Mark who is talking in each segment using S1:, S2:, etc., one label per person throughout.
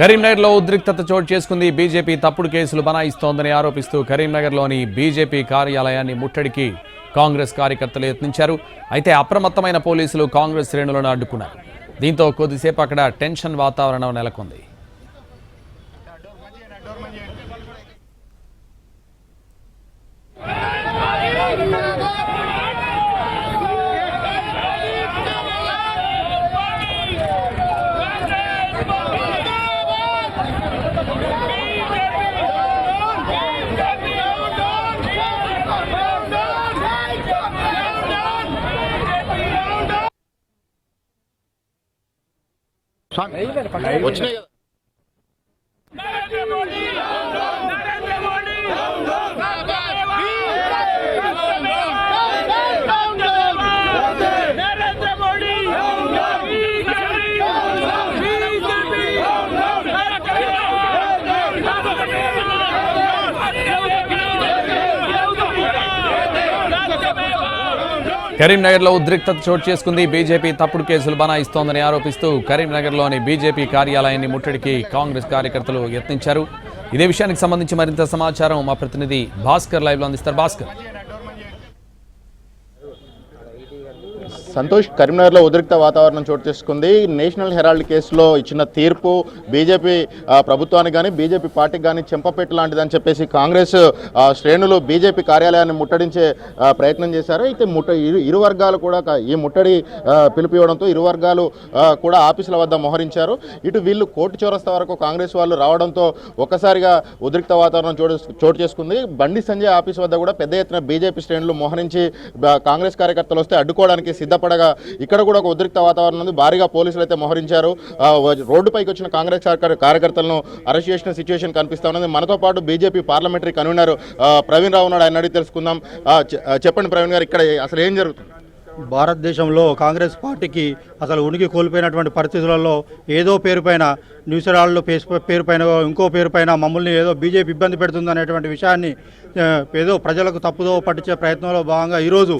S1: కరీంనగర్లో ఉద్రిక్తత చోటు చేసుకుంది. బీజేపీ తప్పుడు కేసులు బనాయిస్తోందని ఆరోపిస్తూ కరీంనగర్లోని బీజేపీ కార్యాలయాన్ని ముట్టడికి కాంగ్రెస్ కార్యకర్తలు యత్నించారు. అయితే అప్రమత్తమైన పోలీసులు కాంగ్రెస్ శ్రేణులను అడ్డుకున్నారు. దీంతో కొద్దిసేపు అక్కడ టెన్షన్ వాతావరణం నెలకొంది.
S2: వచ్చినాయి కదా.
S1: కరీంనగర్లో ఉద్రిక్తత చోటు చేసుకుంది. బీజేపీ తప్పుడు కేసులు బనాయిస్తోందని ఆరోపిస్తూ కరీంనగర్లోని బీజేపీ కార్యాలయాన్ని ముట్టడికి కాంగ్రెస్ కార్యకర్తలు యత్నించారు. ఇదే విషయానికి సంబంధించి మరింత సమాచారం మా ప్రతినిధి భాస్కర్ లైవ్లో అందిస్తారు. భాస్కర్,
S2: సంతోష్, కరీంనగర్లో ఉద్రిక్త వాతావరణం చోటు చేసుకుంది. నేషనల్ హెరాల్డ్ కేసులో ఇచ్చిన తీర్పు బీజేపీ ప్రభుత్వానికి కానీ బీజేపీ పార్టీకి కానీ చెంపపెట్టు లాంటిదని చెప్పేసి కాంగ్రెస్ శ్రేణులు బీజేపీ కార్యాలయాన్ని ముట్టడించే ప్రయత్నం చేశారు. అయితే ఇరు వర్గాలు కూడా ఈ ముట్టడి పిలుపునివ్వడంతో ఇరు వర్గాలు కూడా ఆఫీసుల వద్ద మోహరించారు. ఇటు వీళ్ళు కోర్టు చౌరస్తా వరకు కాంగ్రెస్ వాళ్ళు రావడంతో ఒక్కసారిగా ఉద్రిక్త వాతావరణం చోటు చేసుకుంది. బండి సంజయ్ ఆఫీస్ వద్ద కూడా పెద్ద ఎత్తున బీజేపీ శ్రేణులు మోహరించి కాంగ్రెస్ కార్యకర్తలు వస్తే అడ్డుకోవడానికి సిద్ధపడగా ఇక్కడ కూడా ఒక ఉద్రిక్త వాతావరణం ఉంది. భారీగా పోలీసులు అయితే మోహరించారు. రోడ్డుపైకి వచ్చిన కాంగ్రెస్ కార్యకర్తలను అరెస్ట్ చేసిన సిచ్యువేషన్ కనిపిస్తా ఉన్నది. మనతో పాటు BJP parliamentary convener Praveen Rao ఉన్నాడు. ఆయన అడిగి తెలుసుకుందాం. చెప్పండి ప్రవీణ్ గారు, ఇక్కడ అసలు ఏం జరుగుతుంది?
S3: భారతదేశంలో కాంగ్రెస్ పార్టీకి అసలు ఉనికి కోల్పోయినటువంటి పరిస్థితులలో ఏదో పేరుపైన న్యూస్ హెరాల్డ్ పేరుపైన ఇంకో పేరుపైన మమ్మల్ని ఏదో బీజేపీ ఇబ్బంది పెడుతుంది అనేటువంటి విషయాన్ని ఏదో ప్రజలకు తప్పుదో పట్టించే ప్రయత్నంలో భాగంగా ఈరోజు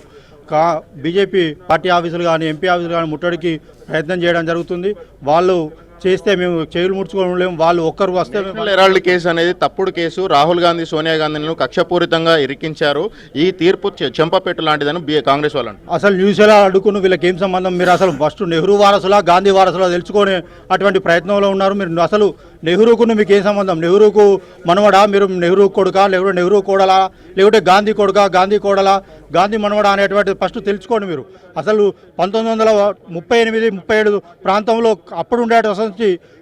S3: బీజేపీ పార్టీ ఆఫీసులు కానీ ఎంపీ ఆఫీసులు కానీ ముట్టడికి ప్రయత్నం చేయడం జరుగుతుంది. వాళ్ళు చేస్తే మేము చేతులు ముడుచుకోలేము, వాళ్ళు ఒక్కరు వస్తే.
S2: హెరాల్డ్ కేసు అనేది తప్పుడు కేసు. రాహుల్ గాంధీ, సోనియా గాంధీలను కక్షపూరితంగా ఇరికించారు. ఈ తీర్పు చెంపపెట్టు లాంటిదని కాంగ్రెస్ వాళ్ళు.
S3: అసలు న్యూస్ హెరాల్డ్ అడ్డుకున్న వీళ్ళకి ఏం సంబంధం? మీరు అసలు ఫస్ట్ నెహ్రూ వారసులా గాంధీ వారసులా తెలుసుకునే అటువంటి ప్రయత్నంలో ఉన్నారు. మీరు అసలు నెహ్రూకు మీకు ఏం సంబంధం? నెహ్రూకు మనవడా? మీరు నెహ్రూ కొడుకా, లేకుంటే నెహ్రూ కోడలా, లేకుంటే గాంధీ కొడుకా, గాంధీ కోడలా, గాంధీ మనవడా అనేటువంటి ఫస్ట్ తెలుసుకోండి. మీరు అసలు 1938-37 ప్రాంతంలో అప్పుడు ఉండేటువంటి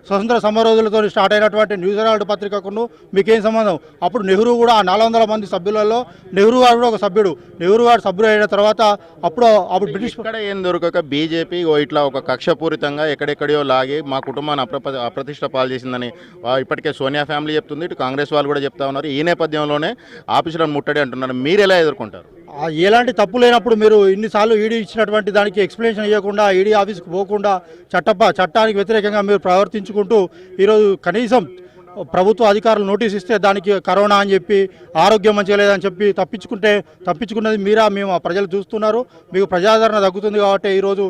S3: స్వతంత్ర సమరోధులతో స్టార్ట్ అయినటువంటి న్యూస్ హెరాల్డ్ పత్రికకు మీకేం సంబంధం? అప్పుడు నెహ్రూ కూడా ఆ 400 మంది సభ్యులలో నెహ్రూ గారు కూడా ఒక సభ్యుడు. నెహ్రూ గారు సభ్యుడు అయిన తర్వాత అప్పుడు బ్రిటిష్
S2: ఇక్కడ ఏం దొరకక బీజేపీ ఇట్లా ఒక కక్షపూరితంగా ఎక్కడెక్కడో లాగి మా కుటుంబాన్ని అప్రతిష్ట పాలు చేసిందని ఇప్పటికే సోనియా ఫ్యామిలీ చెప్తుంది. ఇటు కాంగ్రెస్ వాళ్ళు కూడా చెప్తా ఉన్నారు. ఈ నేపథ్యంలోనే ఆఫీసులను ముట్టడి అంటున్నారు. మీరు ఎలా ఎదుర్కొంటారు?
S3: ఎలాంటి తప్పు లేనప్పుడు మీరు ఇన్నిసార్లు ఈడీ ఇచ్చినటువంటి దానికి ఎక్స్ప్లెనేషన్ ఇవ్వకుండా, ఈడీ ఆఫీస్కి పోకుండా చట్టానికి వ్యతిరేకంగా మీరు ప్రవర్తించుకుంటూ ఈరోజు కనీసం ప్రభుత్వ అధికారులు నోటీస్ ఇస్తే దానికి కరోనా అని చెప్పి, ఆరోగ్యం మంచిగా లేదని చెప్పి తప్పించుకున్నది మీరా? మేము ప్రజలు చూస్తున్నారు. మీకు ప్రజాదరణ తగ్గుతుంది కాబట్టి ఈరోజు